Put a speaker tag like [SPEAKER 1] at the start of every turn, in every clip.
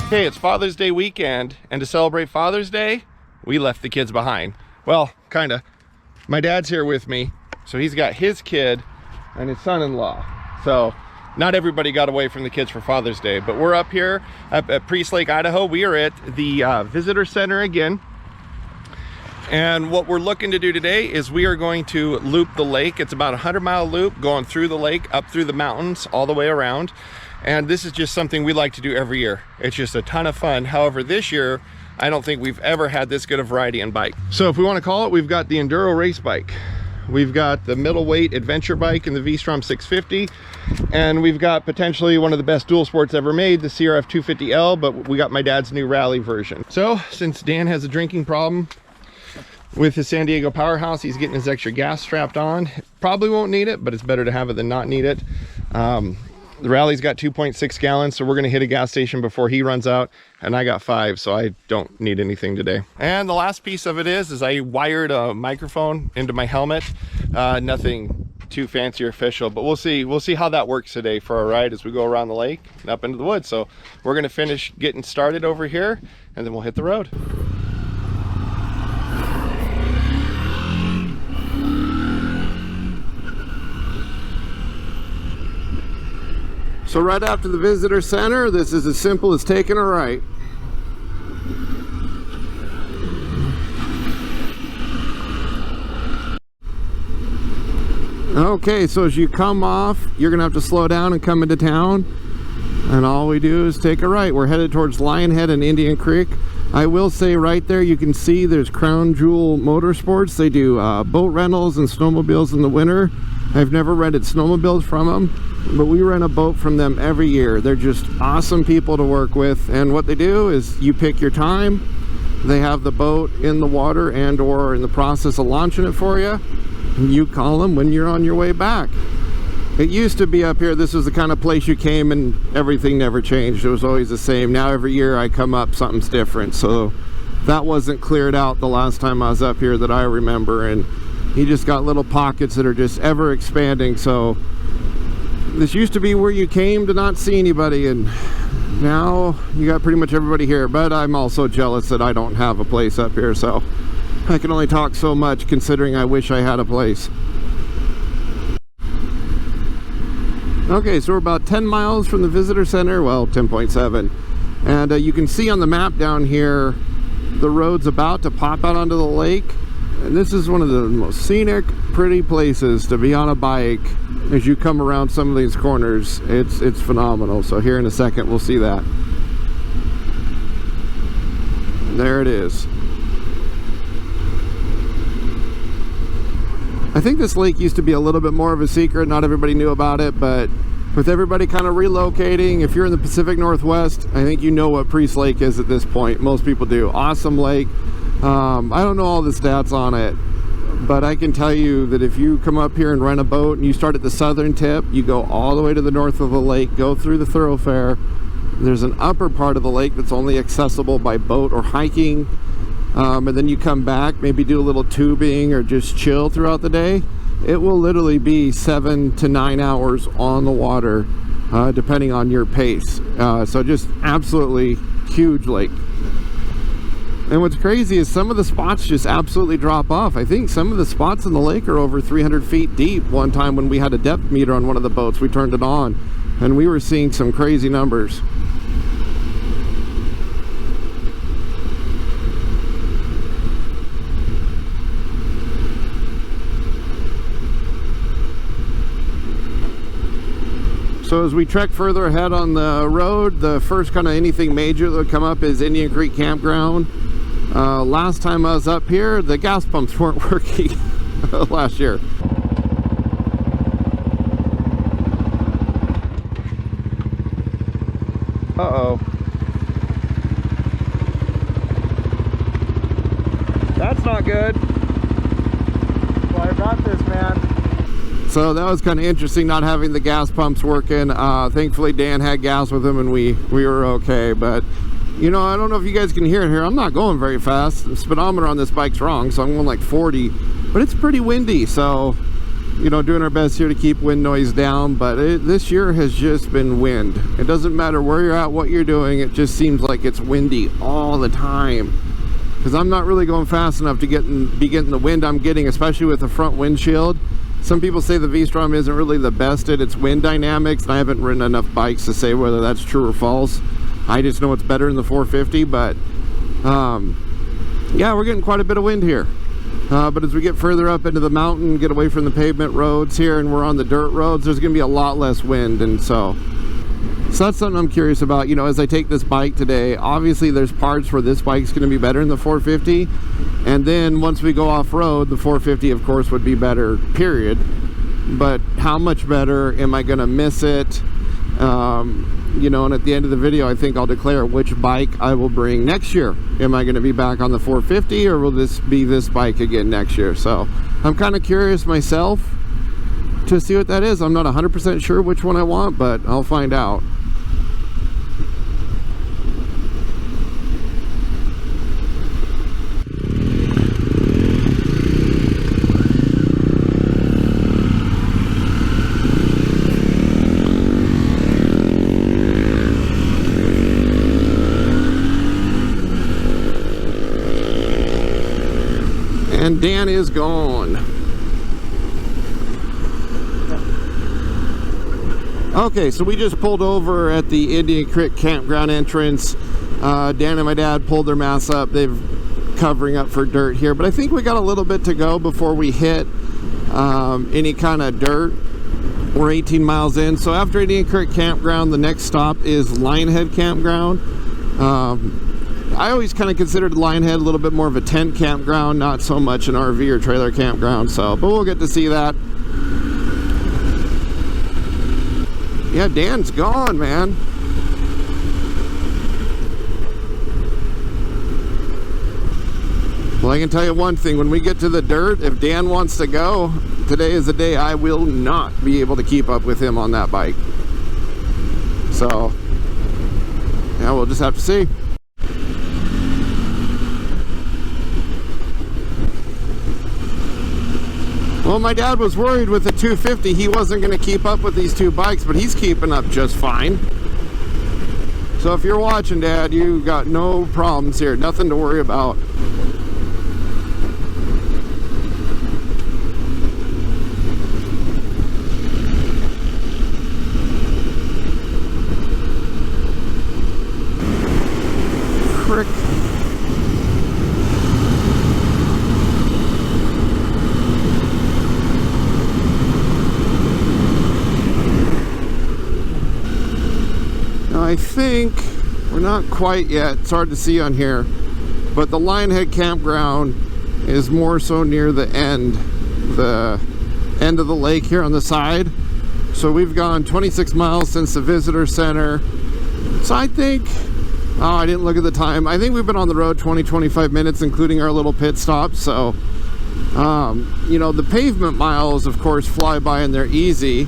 [SPEAKER 1] Okay, it's Father's Day weekend, and to celebrate Father's Day, we left the kids behind. Well, kinda. My dad's here with me, so he's got his kid and his son-in-law. So not everybody got away from the kids for Father's Day, but we're up here at Priest Lake, Idaho. We are at the visitor center again. And what we're looking to do today is we are going to loop the lake. It's about a 100-mile loop going through the lake, up through the mountains, all the way around. And this is just something we like to do every year. It's just a ton of fun. However, this year, I don't think we've ever had this good of variety in bike. So if we want to call it, we've got the Enduro race bike. We've got the middleweight adventure bike in the Vstrom 650. And we've got potentially one of the best dual sports ever made, the CRF250l, but we got my dad's new rally version. So since Dan has a drinking problem with his San Diego powerhouse, he's getting his extra gas strapped on. Probably won't need it, but it's better to have it than not need it. The rally's got 2.6 gallons, so we're gonna hit a gas station before he runs out, and I got 5, so I don't need anything today. And the last piece of it is I wired a microphone into my helmet. Nothing too fancy or official, but we'll see how that works today for our ride as we go around the lake and up into the woods. So we're gonna finish getting started over here, and then we'll hit the road. So right after the visitor center, this is as simple as taking a right. Okay, so as you come off, you're gonna have to slow down and come into town. And all we do is take a right. We're headed towards Lionhead and Indian Creek. I will say right there, you can see there's Crown Jewel Motorsports. They do boat rentals and snowmobiles in the winter. I've never rented snowmobiles from them, but we rent a boat from them every year. They're just awesome people to work with, and what they do is you pick your time. They have the boat in the water and or in the process of launching it for you, and you call them when you're on your way back. It used to be up here, this was the kind of place you came and everything never changed. It was always the same. Now every year I come up, something's different. So that wasn't cleared out the last time I was up here that I remember, and you just got little pockets that are just ever expanding. So this used to be where you came to not see anybody, and now you got pretty much everybody here. But I'm also jealous that I don't have a place up here, so I can only talk so much considering I wish I had a place. Okay, so we're about 10 miles from the visitor center, well, 10.7, and you can see on the map down here the road's about to pop out onto the lake. And this is one of the most scenic, pretty places to be on a bike. As you come around some of these corners, it's phenomenal. So here in a second, we'll see that. There it is. I think this lake used to be a little bit more of a secret. Not everybody knew about it, but with everybody kind of relocating, if you're in the Pacific Northwest, I think you know what Priest Lake is at this point. Most people do. Awesome lake. I don't know all the stats on it, but I can tell you that if you come up here and rent a boat and you start at the southern tip, you go all the way to the north of the lake, go through the thoroughfare. There's an upper part of the lake that's only accessible by boat or hiking, and then you come back, maybe do a little tubing or just chill throughout the day. It will literally be 7 to 9 hours on the water, depending on your pace. So just absolutely huge lake. And what's crazy is some of the spots just absolutely drop off. I think some of the spots in the lake are over 300 feet deep. One time when we had a depth meter on one of the boats, we turned it on and we were seeing some crazy numbers. So as we trek further ahead on the road, the first kind of anything major that would come up is Indian Creek Campground. Last time I was up here, the gas pumps weren't working last year. Uh-oh. That's not good. Well, I got this, man. So that was kind of interesting not having the gas pumps working. Thankfully Dan had gas with him and we were okay, but you know, I don't know if you guys can hear it here. I'm not going very fast. The speedometer on this bike's wrong, so I'm going like 40, but it's pretty windy, so you know, doing our best here to keep wind noise down, but this year has just been wind. It doesn't matter where you're at, what you're doing, it just seems like it's windy all the time. Because I'm not really going fast enough to be getting the wind I'm getting, especially with the front windshield. Some people say the V-strom isn't really the best at its wind dynamics, and I haven't ridden enough bikes to say whether that's true or false. I just know it's better in the 450, but yeah, we're getting quite a bit of wind here. But as we get further up into the mountain, get away from the pavement roads here, and we're on the dirt roads, there's going to be a lot less wind. And so that's something I'm curious about. You know, as I take this bike today, obviously there's parts where this bike's going to be better than the 450, and then once we go off-road, the 450 of course would be better, period. But how much better? Am I going to miss it? You know, and at the end of the video, I think I'll declare which bike I will bring next year. Am I going to be back on the 450, or will this be this bike again next year? So I'm kind of curious myself to see what that is. I'm not 100% sure which one I want, but I'll find out. And Dan is gone. Okay, so we just pulled over at the Indian Creek campground entrance. Dan and my dad pulled their mass up. They're covering up for dirt here, but I think we got a little bit to go before we hit any kind of dirt. We're 18 miles in. So after Indian Creek campground, the next stop is Lionhead campground. I always kind of considered Lionhead a little bit more of a tent campground, not so much an RV or trailer campground. So, but we'll get to see that. Yeah, Dan's gone, man. Well, I can tell you one thing. When we get to the dirt, if Dan wants to go, today is the day I will not be able to keep up with him on that bike. So, yeah, we'll just have to see. Well, my dad was worried with the 250 he wasn't going to keep up with these two bikes, but he's keeping up just fine. So if you're watching, Dad, you got no problems here, nothing to worry about. Frick. I think we're not quite yet. It's hard to see on here, but the Lionhead campground is more so near the end of the lake here on the side. So we've gone 26 miles since the visitor center. So I think, oh, I didn't look at the time. I think we've been on the road 20-25 minutes, including our little pit stop. So you know, the pavement miles of course fly by and they're easy,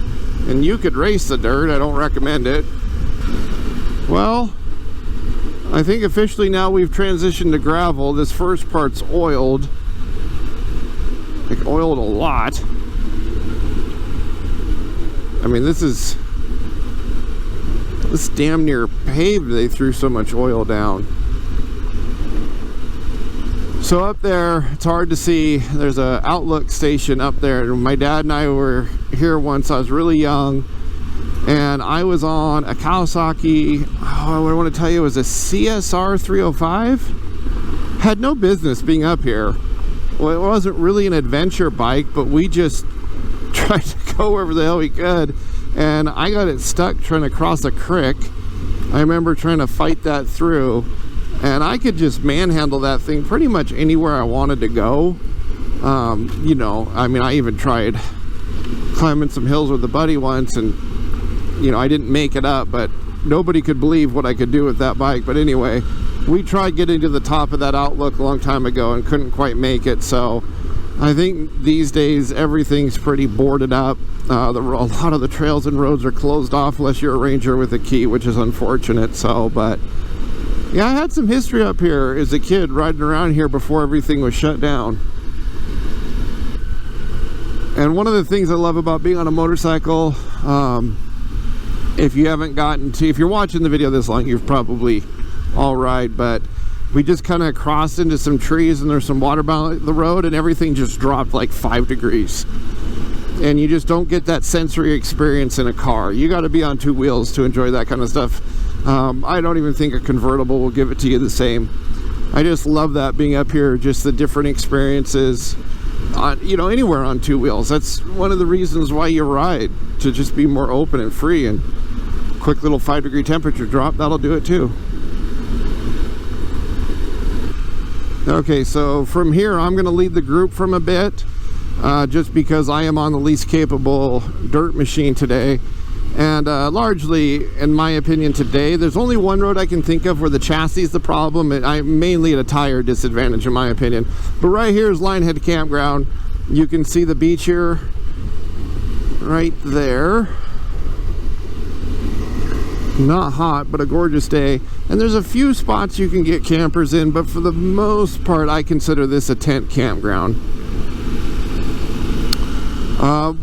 [SPEAKER 1] and you could race the dirt. I don't recommend it. Well, I think officially now we've transitioned to gravel. This first part's oiled. Like oiled a lot. I mean, this damn near paved. They threw so much oil down. So up there, it's hard to see. There's a outlook station up there. My dad and I were here once. I was really young. And I was on a Kawasaki, oh, I want to tell you, it was a CRF450l. Had no business being up here. Well, it wasn't really an adventure bike, but we just tried to go wherever the hell we could. And I got it stuck trying to cross a creek. I remember trying to fight that through. And I could just manhandle that thing pretty much anywhere I wanted to go. You know, I mean, I even tried climbing some hills with a buddy once, and you know, I didn't make it up, but nobody could believe what I could do with that bike. But anyway, we tried getting to the top of that outlook a long time ago and couldn't quite make it. So I think these days everything's pretty boarded up. A lot of the trails and roads are closed off unless you're a ranger with a key, which is unfortunate. So, but yeah, I had some history up here as a kid riding around here before everything was shut down. And one of the things I love about being on a motorcycle, if you haven't gotten to, if you're watching the video this long, you've probably all right, but we just kind of crossed into some trees and there's some water down the road and everything just dropped like 5 degrees. And you just don't get that sensory experience in a car. You got to be on 2 wheels to enjoy that kind of stuff. I don't even think a convertible will give it to you the same. I just love that, being up here, just the different experiences on, you know, anywhere on 2 wheels. That's one of the reasons why you ride, to just be more open and free. And quick little 5-degree temperature drop, that'll do it too. Okay, so from here I'm going to lead the group from a bit, just because I am on the least capable dirt machine today. And largely, in my opinion today, there's only one road I can think of where the chassis is the problem. I'm mainly at a tire disadvantage in my opinion. But right here is Lionhead Campground. You can see the beach here, right there. Not hot, but a gorgeous day. And there's a few spots you can get campers in, but for the most part I consider this a tent campground.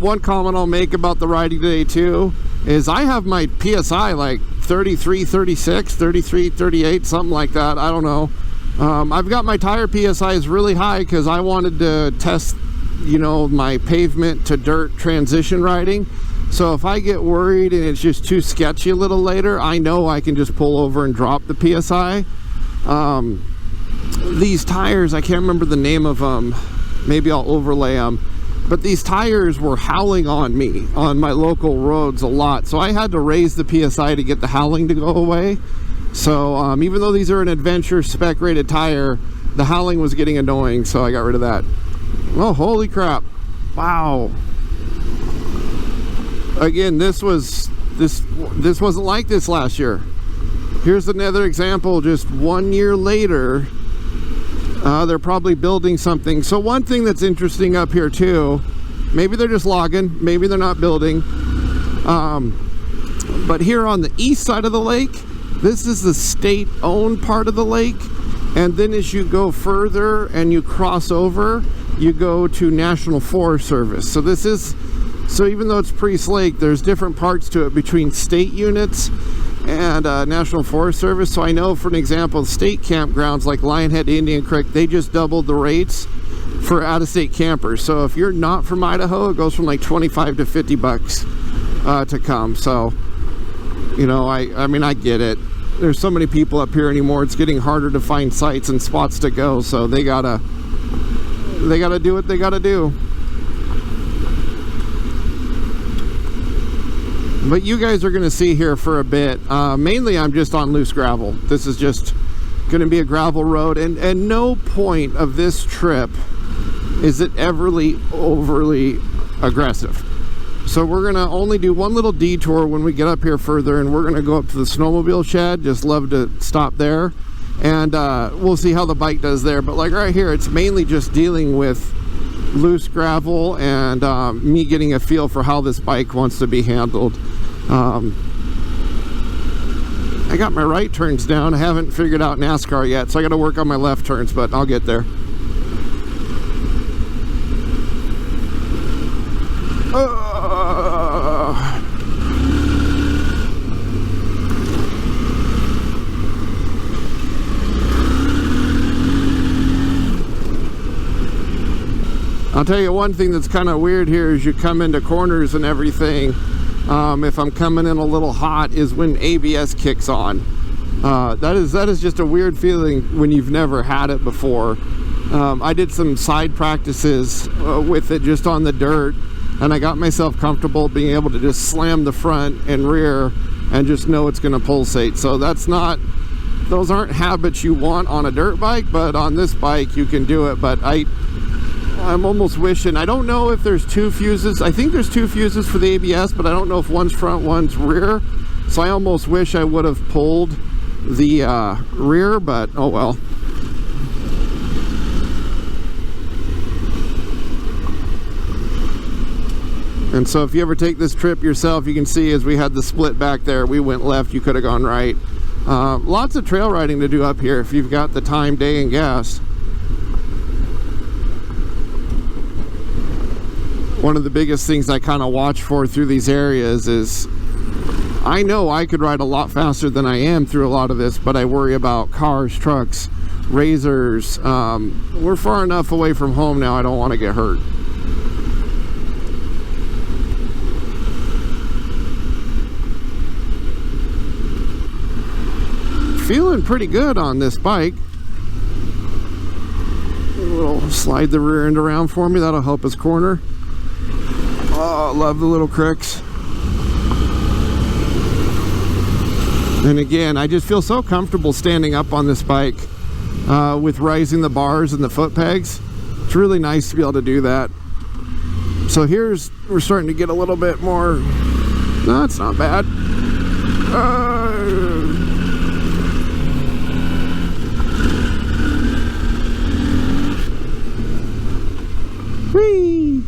[SPEAKER 1] One comment I'll make about the riding today too is I have my PSI like 33, 36, 33, 38, something like that. I don't know. I've got my tire PSIs really high because I wanted to test, you know, my pavement to dirt transition riding. So if I get worried and it's just too sketchy a little later, I know I can just pull over and drop the PSI. These tires, I can't remember the name of them. Maybe I'll overlay them. But these tires were howling on me on my local roads a lot. So I had to raise the PSI to get the howling to go away. So even though these are an adventure spec rated tire, the howling was getting annoying. So I got rid of that. Oh, holy crap. Wow. Again, this wasn't like this last year. Here's another example, just 1 year later. They're probably building something. So one thing that's interesting up here too, maybe they're just logging, maybe they're not building, but here on the east side of the lake, this is the state-owned part of the lake. And then as you go further and you cross over, you go to National Forest Service. So this is, so even though it's Priest Lake, there's different parts to it between state units and National Forest Service. So I know, for an example, state campgrounds like Lionhead, Indian Creek, they just doubled the rates for out-of-state campers. So if you're not from Idaho, it goes from like 25 to 50 bucks to come. So, you know, I mean, I get it. There's so many people up here anymore, it's getting harder to find sites and spots to go. So they gotta do what they gotta do. But you guys are going to see here for a bit. Mainly I'm just on loose gravel. This is just going to be a gravel road, and no point of this trip is it overly aggressive. So we're going to only do one little detour when we get up here further, and we're going to go up to the snowmobile shed. Just love to stop there, and we'll see how the bike does there. But like right here, it's mainly just dealing with loose gravel and me getting a feel for how this bike wants to be handled. I got my right turns down. I haven't figured out NASCAR yet, so I got to work on my left turns, but I'll get there. I'll tell you one thing that's kind of weird here is you come into corners and everything. If I'm coming in a little hot, is when ABS kicks on. That is just a weird feeling when you've never had it before. I did some side practices with it just on the dirt, and I got myself comfortable being able to just slam the front and rear and just know it's going to pulsate. So those aren't habits you want on a dirt bike, but on this bike you can do it. But I'm almost wishing, I don't know if there's 2 fuses. I think there's 2 fuses for the ABS, but I don't know if one's front, one's rear. So I almost wish I would have pulled the rear, but oh well. And so if you ever take this trip yourself, you can see as we had the split back there, we went left, you could have gone right. Lots of trail riding to do up here if you've got the time, day, and gas. one of the biggest things I kind of watch for through these areas is, I know I could ride a lot faster than I am through a lot of this, but I worry about cars, trucks, razors. We're far enough away from home now, I don't want to get hurt. Feeling pretty good on this bike. A little slide the rear end around for me, that'll help us corner. Oh, love the little cricks. And again, I just feel so comfortable standing up on this bike with rising the bars and the foot pegs. It's really nice to be able to do that. So we're starting to get a little bit more. No, it's not bad. Whee!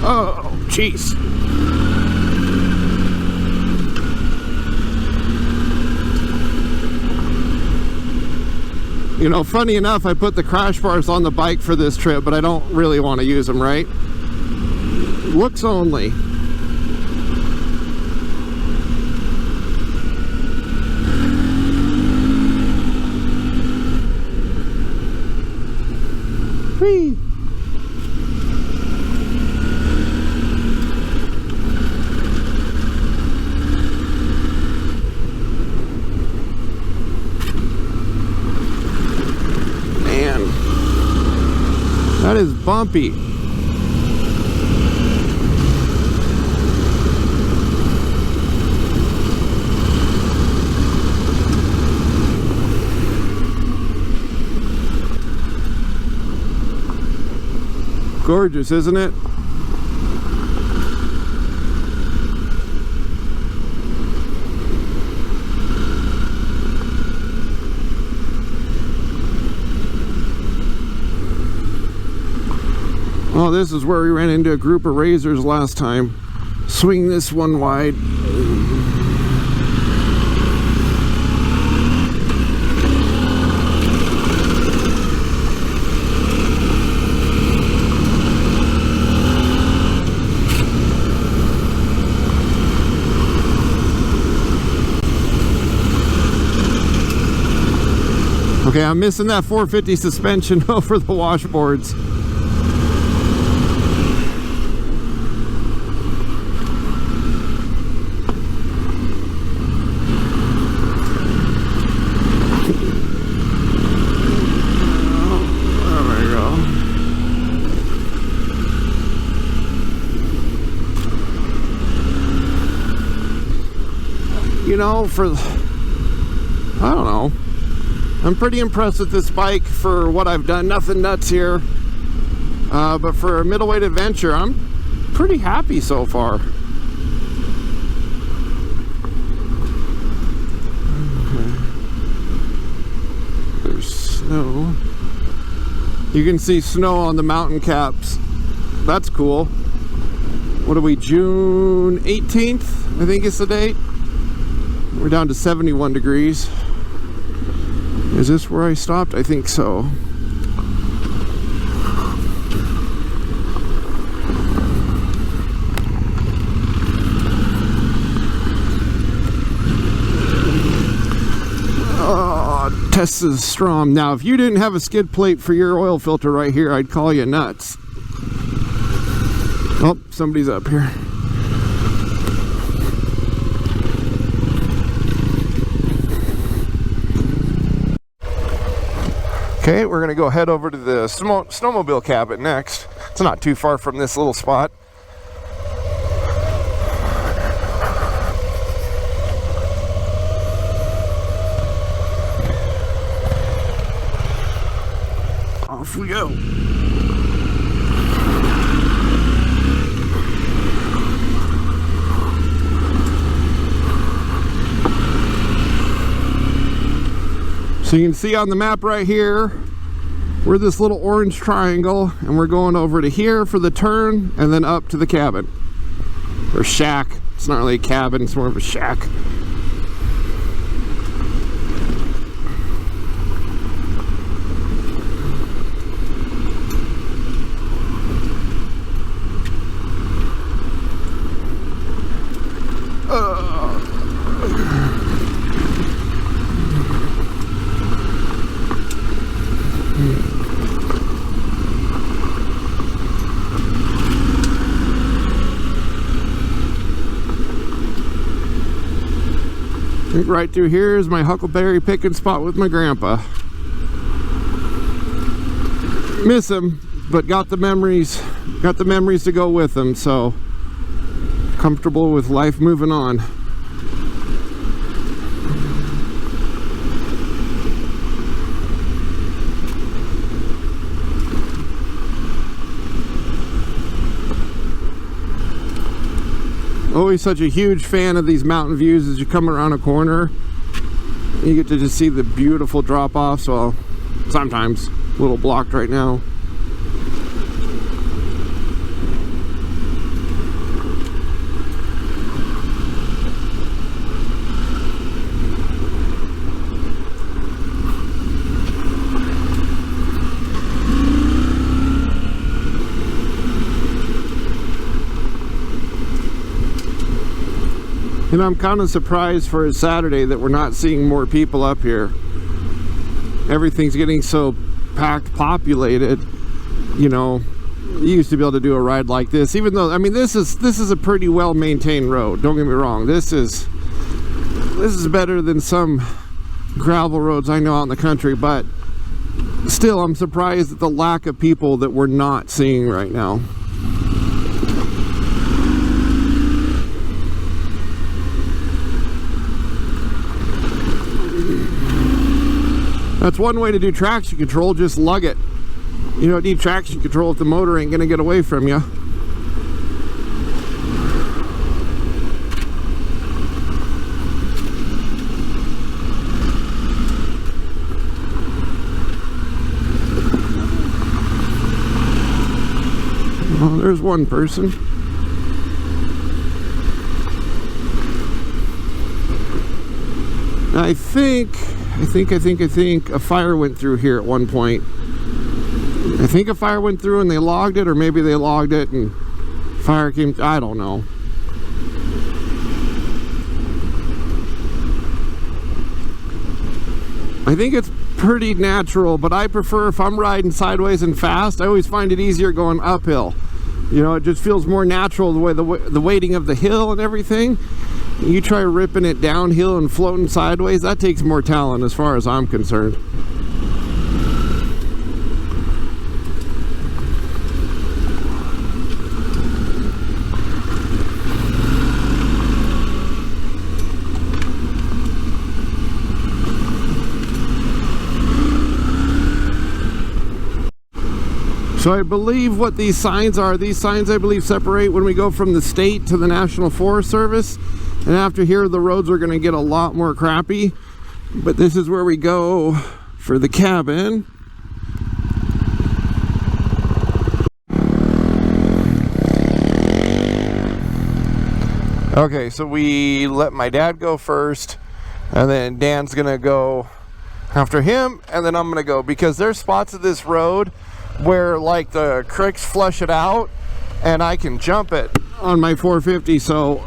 [SPEAKER 1] Oh, jeez. You know, funny enough, I put the crash bars on the bike for this trip, but I don't really want to use them, right? Looks only. Whee! That is bumpy. Gorgeous, isn't it? Oh, this is where we ran into a group of razors last time. Swing this one wide. Okay, I'm missing that 450 suspension over the washboards. You know, I don't know, I'm pretty impressed with this bike for what I've done. Nothing nuts here, but for a middleweight adventure, I'm pretty happy so far. There's snow. You can see snow on the mountain caps. That's cool. What are we, June 18th? I think it's the date. We're down to 71 degrees. Is this where I stopped? I think so. Oh, test the Vstrom. Now, if you didn't have a skid plate for your oil filter right here, I'd call you nuts. Oh, somebody's up here. Okay, we're gonna go head over to the snowmobile cabin next. It's not too far from this little spot. Off we go. So you can see on the map right here, we're this little orange triangle, and we're going over to here for the turn, and then up to the cabin. Or shack. It's not really a cabin, it's more of a shack. I think right through here is my huckleberry picking spot with my grandpa. Miss him, but got the memories to go with him, so comfortable with life moving on. Always such a huge fan of these mountain views. As you come around a corner, you get to just see the beautiful drop-offs. Well, sometimes a little blocked right now. You know, I'm kind of surprised for a Saturday that we're not seeing more people up here. Everything's getting so packed, populated. You know, you used to be able to do a ride like this, even though, I mean, this is a pretty well maintained road. Don't get me wrong. This is better than some gravel roads I know out in the country, but still, I'm surprised at the lack of people that we're not seeing right now. That's one way to do traction control, just lug it. You don't need traction control if the motor ain't gonna get away from you. Oh, there's one person. I think a fire went through here at one point. I think a fire went through and they logged it, or maybe they logged it and fire came, I don't know. I think it's pretty natural, but I prefer, if I'm riding sideways and fast, I always find it easier going uphill. You know, it just feels more natural, the way the weighting of the hill and everything. You try ripping it downhill and floating sideways, that takes more talent as far as I'm concerned. So I believe what these signs are, these signs I believe separate when we go from the state to the National Forest Service. And after here, the roads are going to get a lot more crappy. But this is where we go for the cabin. Okay, so we let my dad go first, and then Dan's going to go after him, and then I'm going to go, because there's spots of this road where like the creeks flush it out and I can jump it on my 450. So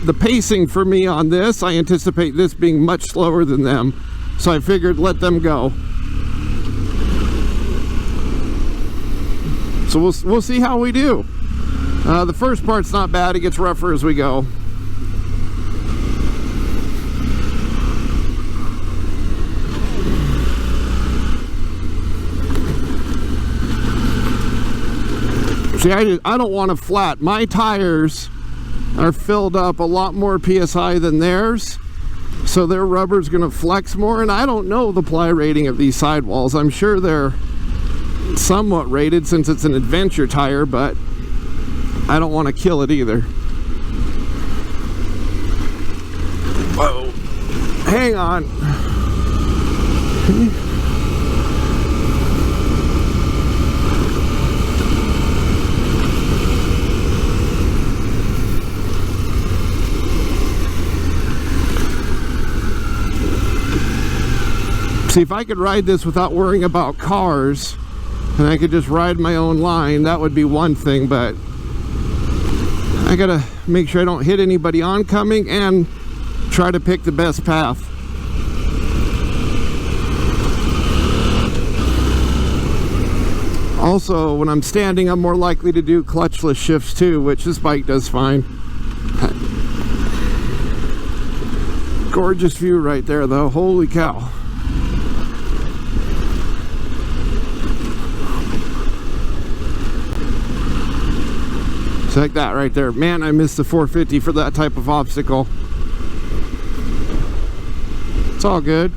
[SPEAKER 1] the pacing for me on this, I anticipate this being much slower than them, so I figured let them go. So we'll see how we do. The first part's not bad, it gets rougher as we go. See, I don't want to flat. My tires are filled up a lot more PSI than theirs, so their rubber's going to flex more, and I don't know the ply rating of these sidewalls. I'm sure they're somewhat rated since it's an adventure tire, but I don't want to kill it either. Whoa. Hang on. See, if I could ride this without worrying about cars and I could just ride my own line, that would be one thing, but I gotta make sure I don't hit anybody oncoming and try to pick the best path. Also, when I'm standing, I'm more likely to do clutchless shifts too, which this bike does fine. Gorgeous view right there though, holy cow. It's like that right there. Man, I missed the 450 for that type of obstacle. It's all good.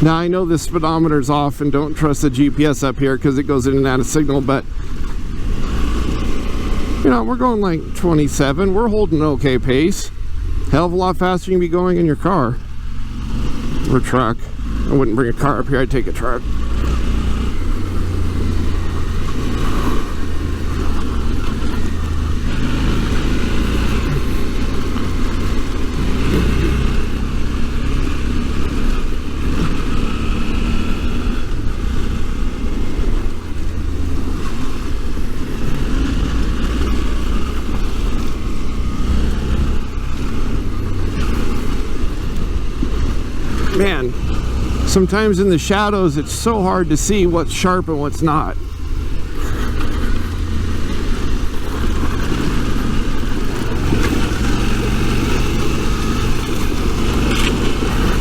[SPEAKER 1] Now I know the speedometer's off and don't trust the GPS up here because it goes in and out of signal, but you know, we're going like 27. We're holding an okay pace. Hell of a lot faster you can be going in your car or truck. I wouldn't bring a car up here, I'd take a truck. Man, sometimes in the shadows it's so hard to see what's sharp and what's not.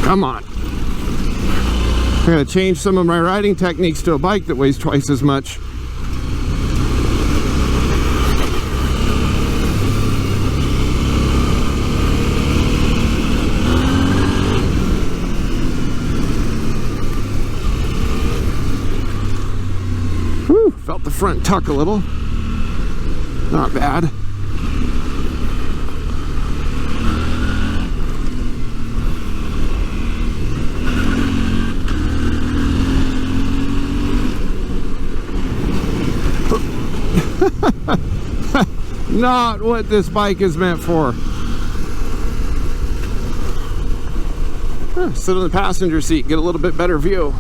[SPEAKER 1] Come on. I gotta change some of my riding techniques to a bike that weighs twice as much. Felt the front tuck a little. Not bad. Not what this bike is meant for. Sit on the passenger seat, get a little bit better view.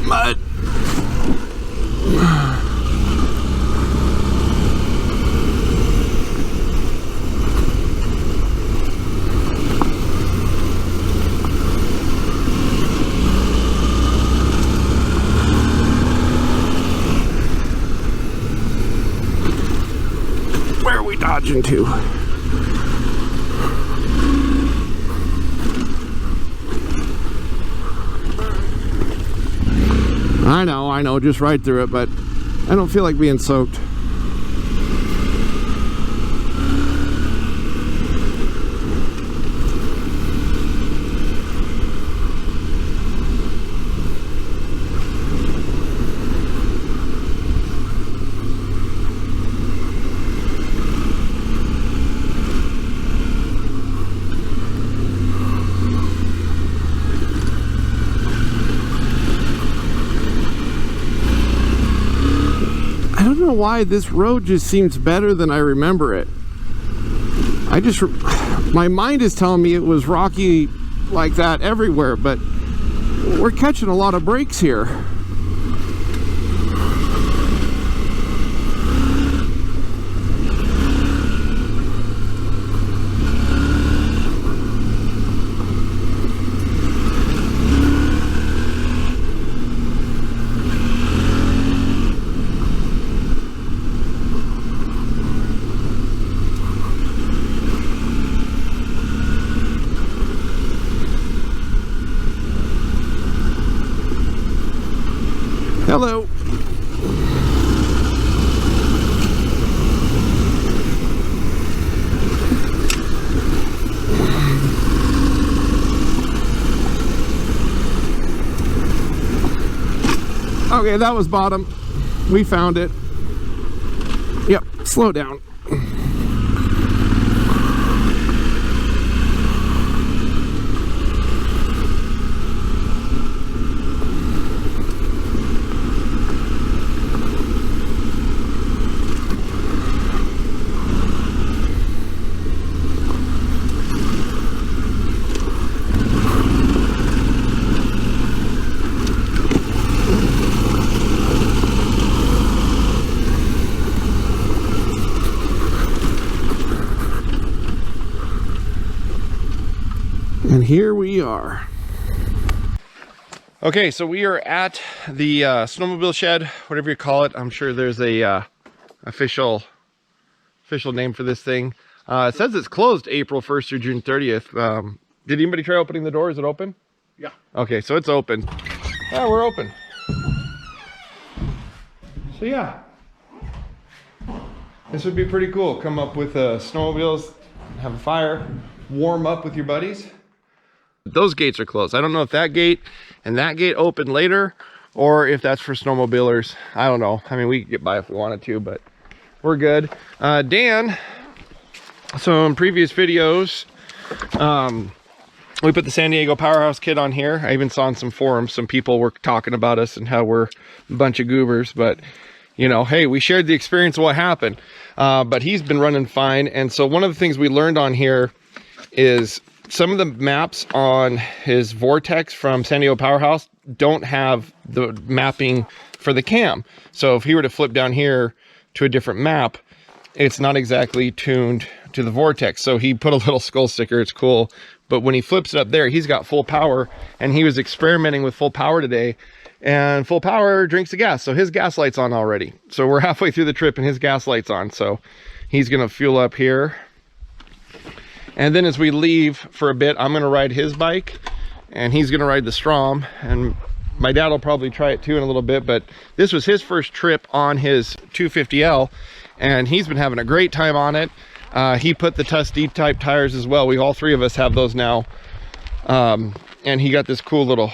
[SPEAKER 1] Mud. Where are we dodging to? I know, just ride through it, but I don't feel like being soaked. Why this road just seems better than I remember it. My mind is telling me it was rocky like that everywhere, but we're catching a lot of breaks here. Hello. Okay, that was bottom. We found it. Yep, slow down. And here we are. Okay, so we are at the snowmobile shed, whatever you call it. I'm sure there's a official name for this thing. It says it's closed April 1st through June 30th. Did anybody try opening the door? Is it open? Yeah. Okay, so it's open. Yeah, we're open. So yeah, this would be pretty cool. Come up with snowmobiles, have a fire, warm up with your buddies. Those gates are closed. I don't know if that gate and that gate open later or if that's for snowmobilers. I don't know. I mean, we could get by if we wanted to, but we're good. Dan, so in previous videos, we put the San Diego Powerhouse kit on here. I even saw on some forums, some people were talking about us and how we're a bunch of goobers, but you know, hey, we shared the experience of what happened. But he's been running fine. And so one of the things we learned on here is some of the maps on his Vortex from San Diego Powerhouse don't have the mapping for the cam. So if he were to flip down here to a different map, it's not exactly tuned to the Vortex. So he put a little skull sticker, it's cool. But when he flips it up there, he's got full power, and he was experimenting with full power today, and full power drinks the gas. So his gas light's on already. So we're halfway through the trip and his gas light's on. So he's gonna fuel up here. And then as we leave for a bit, I'm gonna ride his bike and he's gonna ride the Vstrom, and my dad will probably try it too in a little bit, but this was his first trip on his 250L and he's been having a great time on it. He put the Tuss type tires as well. All three of us have those now. And he got this cool little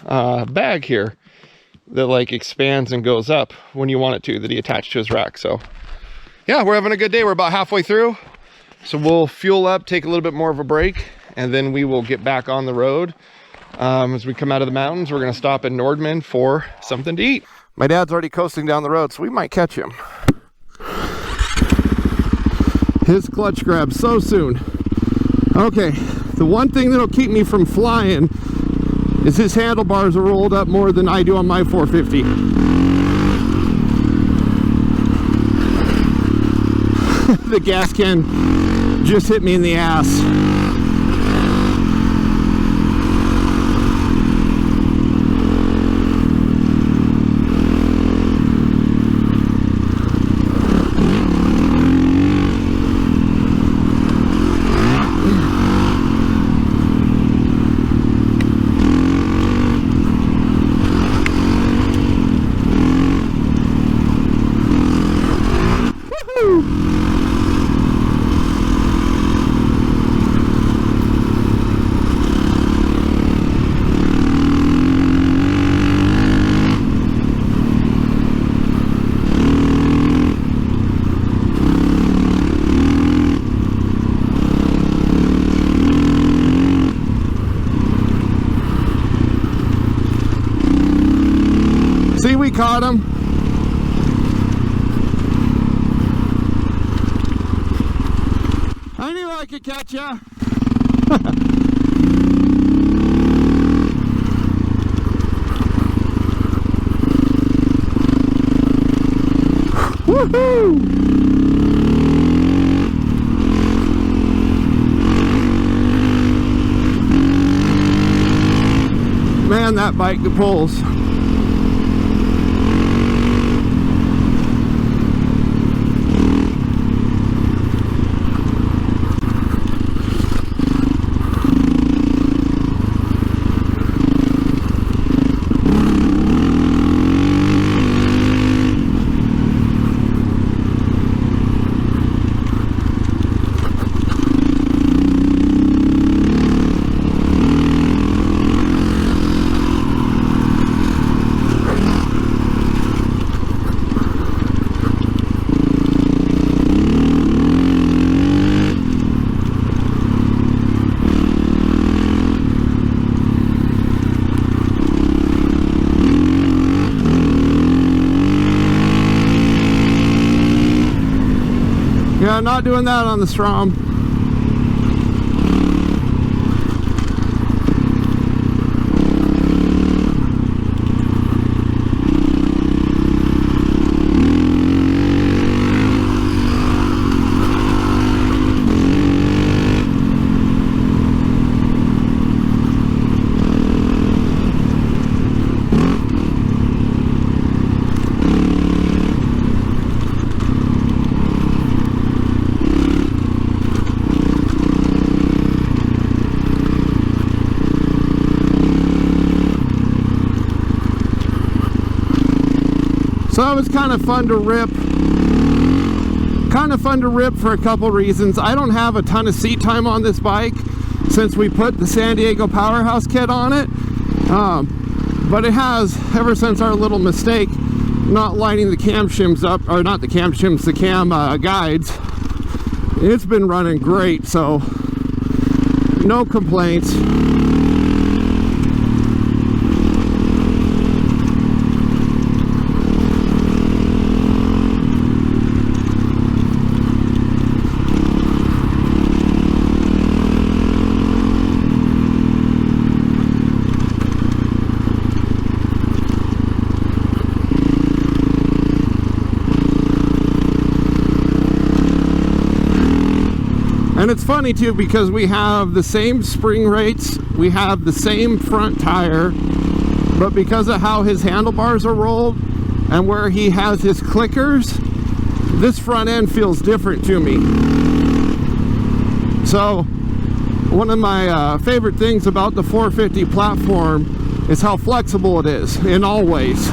[SPEAKER 1] bag here that like expands and goes up when you want it to, that he attached to his rack. So yeah, we're having a good day. We're about halfway through. So we'll fuel up, take a little bit more of a break, and then we will get back on the road. As we come out of the mountains, we're gonna stop in Nordman for something to eat. My dad's already coasting down the road, so we might catch him. His clutch grab so soon. Okay, the one thing that'll keep me from flying is his handlebars are rolled up more than I do on my 450. The gas can just hit me in the ass. See, we caught him. I knew I could catch ya. Woohoo! Man, that bike pulls. Yeah, not doing that on the Strom. So that was kind of fun to rip. Kind of fun to rip for a couple reasons. I don't have a ton of seat time on this bike since we put the San Diego Powerhouse kit on it. But it has, ever since our little mistake, not lining the cam shims up, or not the cam shims, the cam guides, it's been running great, so no complaints. And it's funny too, because we have the same spring rates, we have the same front tire, but because of how his handlebars are rolled and where he has his clickers, this front end feels different to me. So one of my favorite things about the 450 platform is how flexible it is in all ways.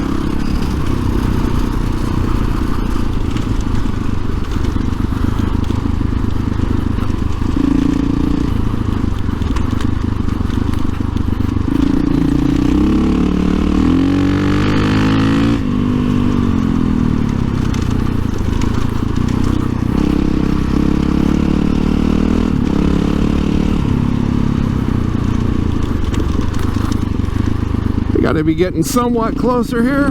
[SPEAKER 1] Got to be getting somewhat closer here.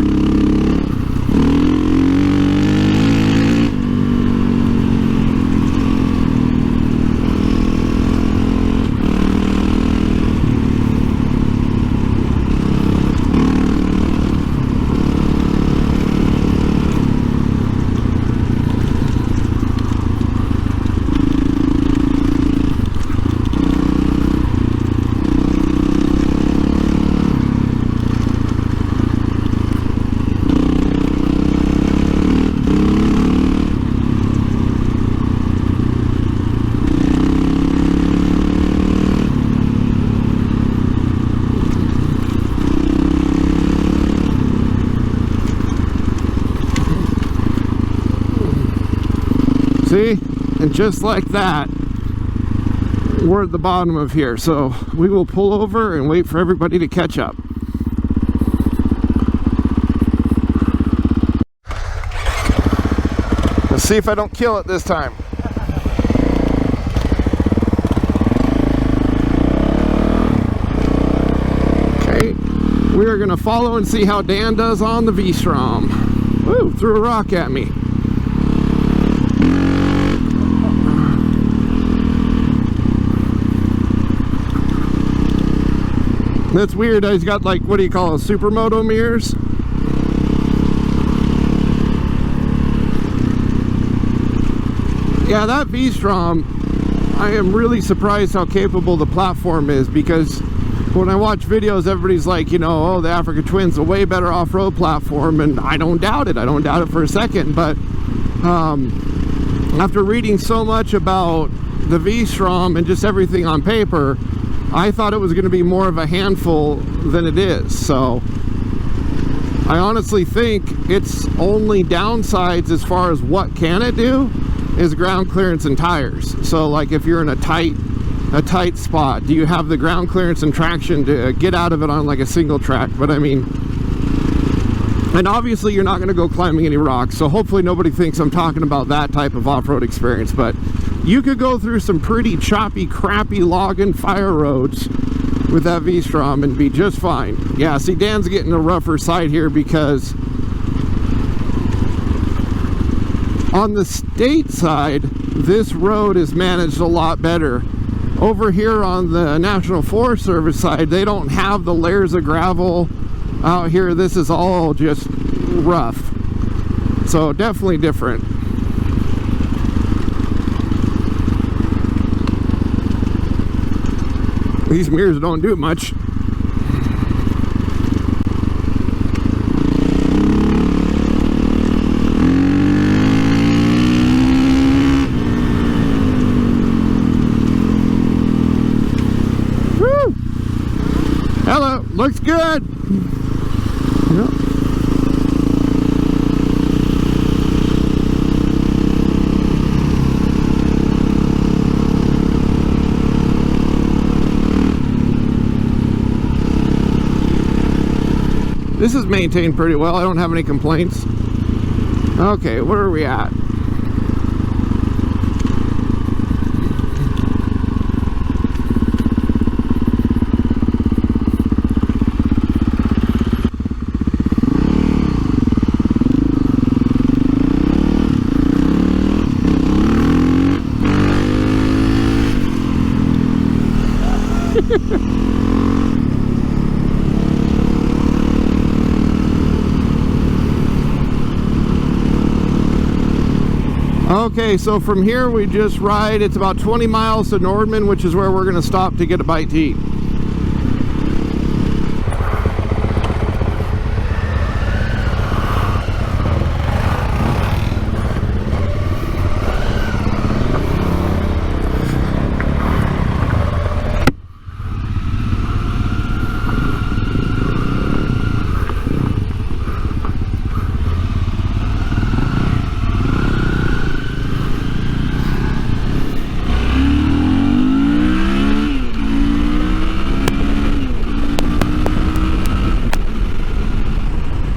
[SPEAKER 1] See, and just like that, we're at the bottom of here, so we will pull over and wait for everybody to catch up. Let's see if I don't kill it this time. Okay, we are going to follow and see how Dan does on the V-strom. Woo, threw a rock at me. That's weird. He's got, like, what do you call it, supermoto mirrors? Yeah, that V-strom, I am really surprised how capable the platform is, because when I watch videos, everybody's like, you know, oh, the Africa Twin's a way better off-road platform, and I don't doubt it. I don't doubt it for a second, but after reading so much about the V-strom and just everything on paper, I thought it was going to be more of a handful than it is. So I honestly think its only downsides as far as what can it do is ground clearance and tires. So like if you're in a tight spot, do you have the ground clearance and traction to get out of it on like a single track? But I mean, and obviously you're not going to go climbing any rocks, so hopefully nobody thinks I'm talking about that type of off-road experience. But you could go through some pretty choppy, crappy log and fire roads with that V-strom and be just fine. Yeah, see, Dan's getting a rougher side here because On the state side, this road is managed a lot better. Over here on the National Forest Service side, they don't have the layers of gravel. Out here, this is all just rough. So definitely different. These mirrors don't do much. Woo! Hello, looks good. Yep. This is maintained pretty well. I don't have any complaints. Okay, where are we at? Okay, so from here we just ride, it's about 20 miles to Nordman, which is where we're going to stop to get a bite to eat.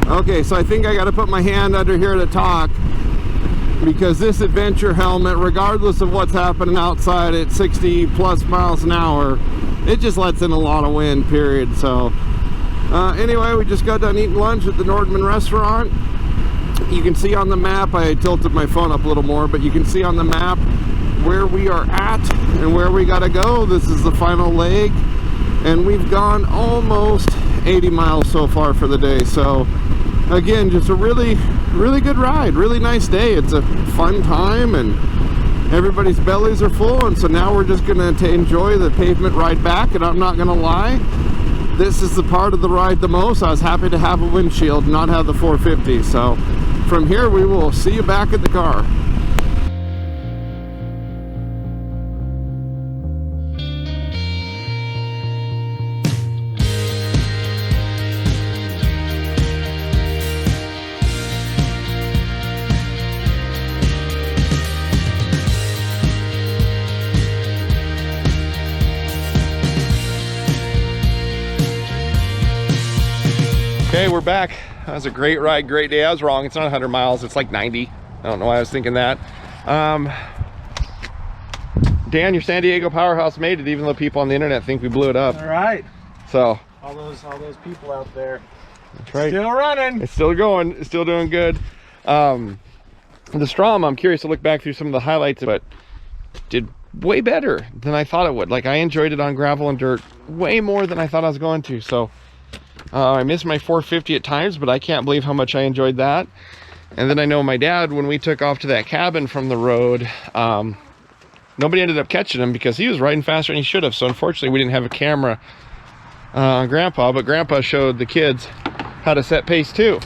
[SPEAKER 1] Okay, so I think I got to put my hand under here to talk, because this adventure helmet, regardless of what's happening outside at 60 plus miles an hour, it just lets in a lot of wind, period. So anyway, we just got done eating lunch at the Nordman restaurant. You can see on the map, I tilted my phone up a little more, but you can see on the map where we are at and where we got to go. This is the final leg, and we've gone almost 80 miles so far for the day. So again, just a really good ride, really nice day. It's a fun time and everybody's bellies are full, and so now we're just gonna enjoy the pavement ride back. And I'm not gonna lie, this is the part of the ride the most. I was happy to have a windshield, not have the 450. So from here we will see you back at the car. Okay, we're back. That was a great ride, great day. I was wrong, it's not 100 miles, it's like 90. I don't know why I was thinking that. Dan, your San Diego powerhouse made it, even though people on the internet think we blew it up.
[SPEAKER 2] All right.
[SPEAKER 1] So
[SPEAKER 2] all those people out there.
[SPEAKER 1] That's right.
[SPEAKER 2] Still running.
[SPEAKER 1] It's still going, it's still doing good. The Vstrom, I'm curious to look back through some of the highlights, but did way better than I thought it would. Like, I enjoyed it on gravel and dirt way more than I thought I was going to. So I missed my 450 at times, but I can't believe how much I enjoyed that. And then I know my dad, when we took off to that cabin from the road, nobody ended up catching him because he was riding faster than he should have. So unfortunately we didn't have a camera on Grandpa, but Grandpa showed the kids how to set pace too.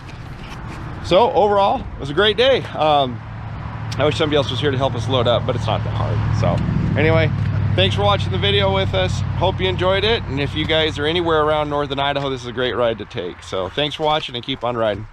[SPEAKER 1] So overall, it was a great day. I wish somebody else was here to help us load up, but it's not that hard. So anyway, thanks for watching the video with us. Hope you enjoyed it. And if you guys are anywhere around northern Idaho, this is a great ride to take. So thanks for watching and keep on riding.